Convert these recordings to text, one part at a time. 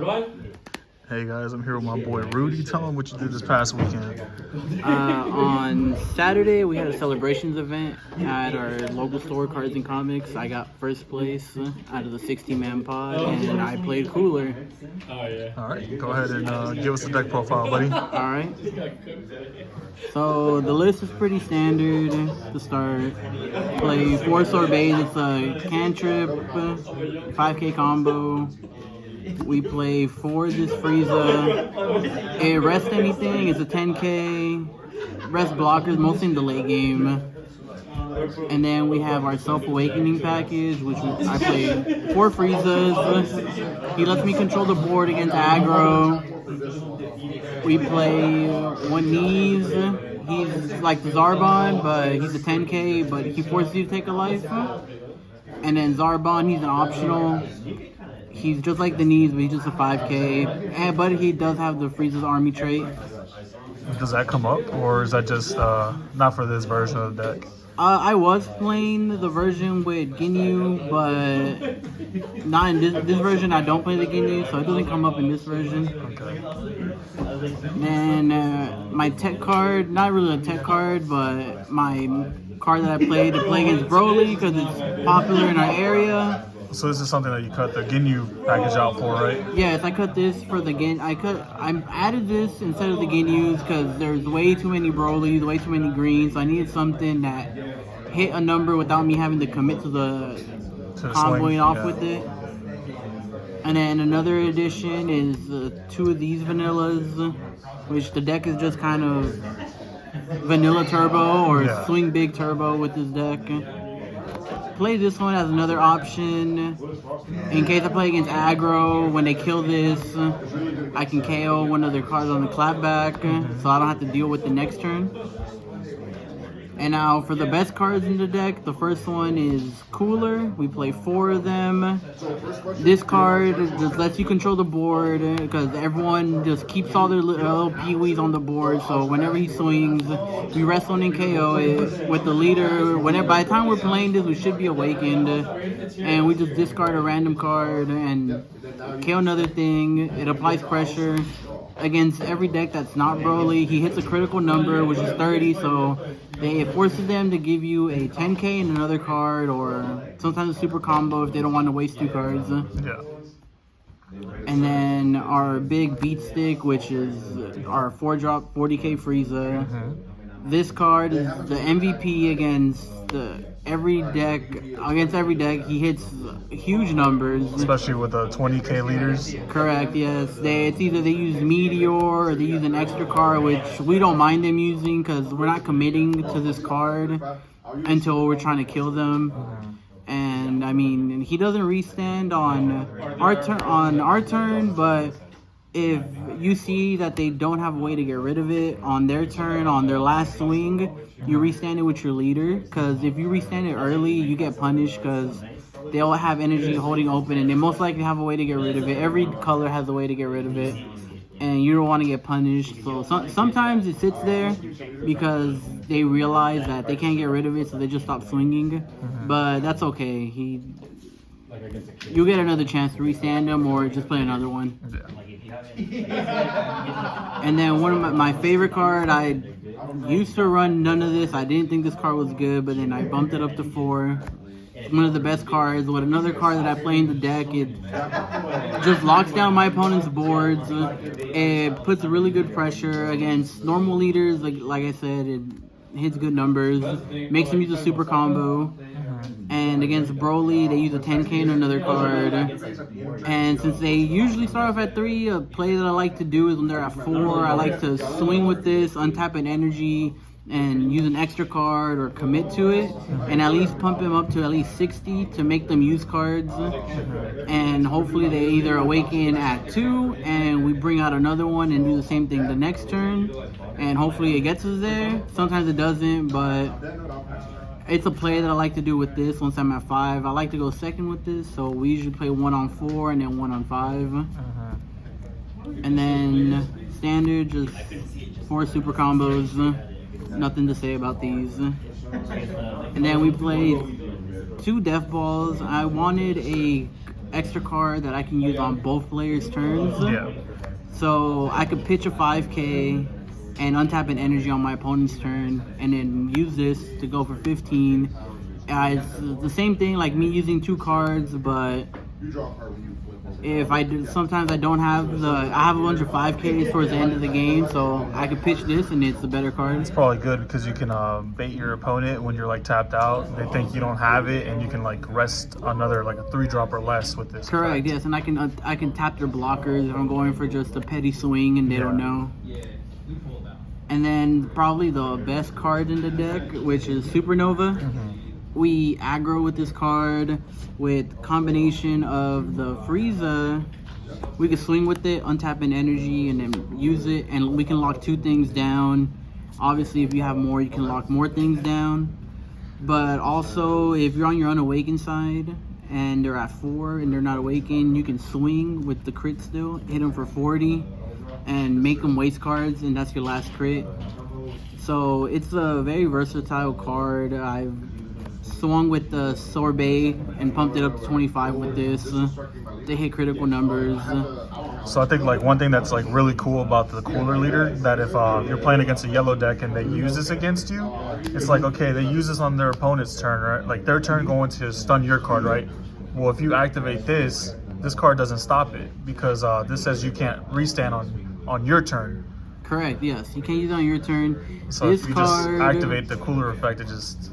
Hey guys, I'm here with my boy Rudy. Tell him what you did this past weekend. On Saturday, we had a celebrations event at our local store, Cards and Comics. I got first place out of the 60-man pod, and I played cooler. All right, go ahead and give us the deck profile, buddy. All right. So the list is pretty standard to start. Play 4 sorbets. It's a cantrip, 5K combo. We play 4 this Frieza. It rests anything. It's a 10K. Rest blockers, mostly in the late game. And then we have our Self-Awakening package, which I play 4 Friezas. He lets me control the board against aggro. We play 1 Knees. He's like the Zarbon, but he's a 10K, but he forces you to take a life. And then Zarbon, he's an optional. He's just like the Knees, but he's just a 5K. But he does have the Frieza's Army trait. Does that come up, or is that just not for this version of the deck? I was playing the version with Ginyu, but not in this version. I don't play the Ginyu, so it doesn't come up in this version. Okay. Then my tech card, not really a tech card, but my card that I played to play against Broly because it's popular in our area. So this is something that you cut the Ginyu package out for, right? Yes, I cut this for the Gin. I added this instead of the Ginyus because there's way too many Brolys, way too many greens. So I needed something that hit a number without me having to commit to the comboing off with it. And then another addition is 2 of these vanillas, which the deck is just kind of vanilla turbo or swing big turbo with this deck. Play this one as another option in case I play against aggro. When they kill this, I can KO one of their cards on the clapback, so I don't have to deal with the next turn. And now for the best cards in the deck, the first one is Cooler. We play 4 of them. This card just lets you control the board because everyone just keeps all their little peewees on the board. So whenever he swings, we rest one and KO it with the leader. By the time we're playing this, we should be awakened. And we just discard a random card and KO another thing. It applies pressure against every deck that's not Broly. He hits a critical number, which is 30, so it forces them to give you a 10K and another card, or sometimes a super combo if they don't want to waste 2 cards. Yeah. And then our big beat stick, which is our 4-drop 40K Frieza. This card is the MVP against every deck. Against every deck, he hits huge numbers. Especially with the 20K leaders. Correct, yes. It's either they use Meteor or they use an extra card, which we don't mind them using because we're not committing to this card until we're trying to kill them. And I mean, he doesn't restand on our turn, but if you see that they don't have a way to get rid of it on their turn, on their last swing, you restand it with your leader. Because if you restand it early, you get punished because they'll have energy holding open and they most likely have a way to get rid of it. Every color has a way to get rid of it. And you don't want to get punished. So sometimes it sits there because they realize that they can't get rid of it, so they just stop swinging. But that's okay. You get another chance to restand them or just play another one. And then one of my favorite card, I used to run none of this. I didn't think this card was good, but then I bumped it up to 4. It's one of the best cards. With another card that I play in the deck, it just locks down my opponent's boards. It puts really good pressure against normal leaders. Like I said, it hits good numbers. Makes them use a super combo. And against Broly, they use a 10K and another card. And since they usually start off at 3, a play that I like to do is when they're at 4, I like to swing with this, untap an energy, and use an extra card or commit to it, and at least pump them up to at least 60 to make them use cards. And hopefully they either awaken at 2, and we bring out another one and do the same thing the next turn. And hopefully it gets us there. Sometimes it doesn't, but it's a play that I like to do with this once I'm at 5. I like to go second with this, so we usually play 1 on 4 and then 1 on 5. And then standard, just 4 super combos. Nothing to say about these. And then we played 2 death balls. I wanted a extra card that I can use on both players' turns. Yeah. So I could pitch a 5K and untap an energy on my opponent's turn, and then use this to go for 15. It's the same thing like me using 2 cards, but if I do, sometimes I don't have I have a bunch of 5Ks towards the end of the game, so I could pitch this and it's a better card. It's probably good because you can bait your opponent when you're like tapped out. They think you don't have it, and you can like rest another like a 3-drop or less with this. Correct, yes, and I can tap their blockers if I'm going for just a petty swing and they don't know. And then probably the best card in the deck, which is Supernova. We aggro with this card with combination of the Frieza. We can swing with it, untap an energy, and then use it, and we can lock 2 things down. Obviously, if you have more, you can lock more things down. But also, if you're on your unawakened side and they're at 4 and they're not awakened, you can swing with the crit still, hit them for 40, and make them waste cards, and that's your last crit. So it's a very versatile card. I've swung with the Sorbet and pumped it up to 25 with this to hit critical numbers. So I think like one thing that's like really cool about the cooler leader, that if you're playing against a yellow deck and they use this against you, it's like, okay, they use this on their opponent's turn, right? Like their turn going to stun your card, right? Well, if you activate this card doesn't stop it, because this says you can't restand on your turn. Correct, yes. You can't use it on your turn. So this if you card, just activate the cooler effect, it just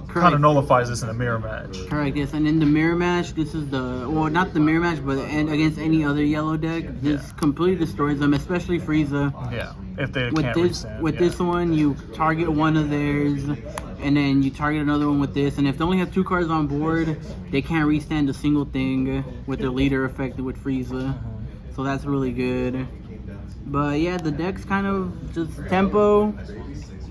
kind of nullifies this in a mirror match. Correct, yes. And in the mirror match, this is not the mirror match, but against any other yellow deck, this completely destroys them, especially Frieza. Yeah, if they with can't this, restand. With this one, you target one of theirs, and then you target another one with this. And if they only have 2 cards on board, they can't restand a single thing with their leader effect with Frieza. So that's really good. But yeah, the deck's kind of just tempo.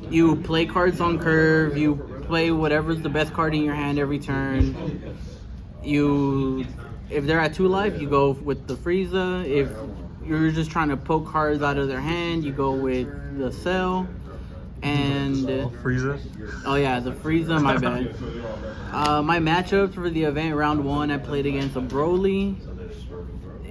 You play cards on curve. You play whatever's the best card in your hand every turn. If they're at 2 life, you go with the Frieza. If you're just trying to poke cards out of their hand, you go with the Cell. And Frieza? Oh yeah, the Frieza, my bad. My matchups for the event round 1, I played against a Broly.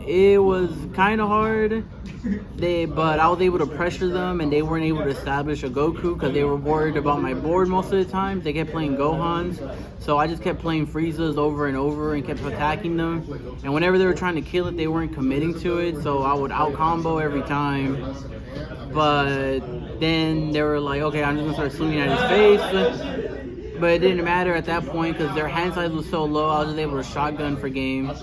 It was kind of hard, but I was able to pressure them, and they weren't able to establish a Goku because they were worried about my board most of the time. They kept playing Gohans, so I just kept playing Friezas over and over and kept attacking them. And whenever they were trying to kill it, they weren't committing to it, so I would out-combo every time. But then they were like, okay, I'm just going to start swinging at his face. But it didn't matter at that point because their hand size was so low, I was just able to shotgun for game.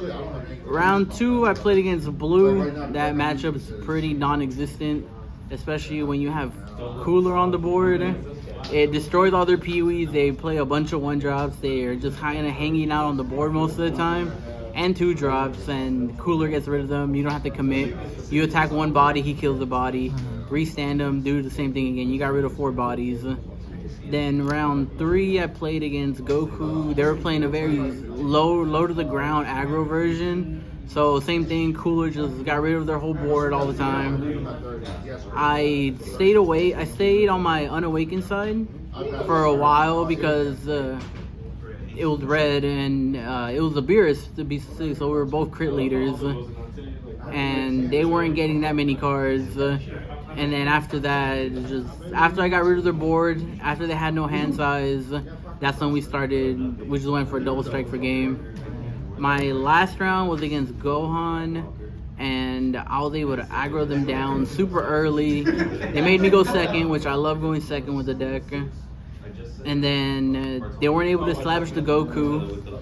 Round 2, I played against Blue. That matchup is pretty non-existent, especially when you have Cooler on the board. It destroys all their Pee-wees. They play a bunch of 1-drops. They are just kind of hanging out on the board most of the time. And 2-drops, and Cooler gets rid of them. You don't have to commit. You attack one body, he kills the body. Restand them, do the same thing again. You got rid of 4 bodies. Then round 3, I played against Goku. They were playing a very low to the ground aggro version. So same thing, Cooler just got rid of their whole board all the time. I stayed away. I stayed on my unawakened side for a while because it was red and it was a Beerus to be specific. So we were both crit leaders, and they weren't getting that many cards. And then after that, after I got rid of their board, after they had no hand size, that's when we just went for a double strike for game. My last round was against Gohan, and I was able to aggro them down super early. They made me go second, which I love going second with the deck. And then they weren't able to establish the Goku,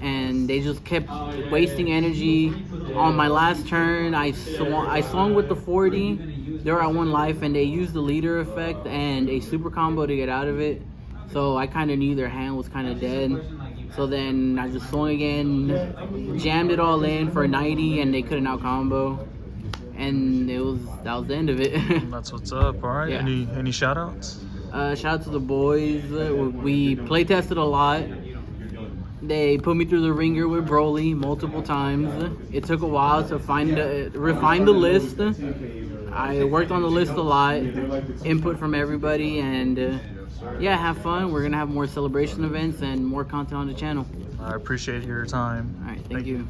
and they just kept wasting energy. On my last turn, I swung with the 40. They were at 1 life, and they used the leader effect and a super combo to get out of it. So I kind of knew their hand was kind of dead. So then I just swung again, jammed it all in for 90, and they couldn't out combo. And that was the end of it. That's what's up. All right. Yeah. Any shout outs? Shout out to the boys. We play tested a lot. They put me through the ringer with Broly multiple times. It took a while to refine the list. I worked on the list a lot, input from everybody, and yeah, have fun. We're gonna have more celebration events and more content on the channel. I appreciate your time. All right, thank you.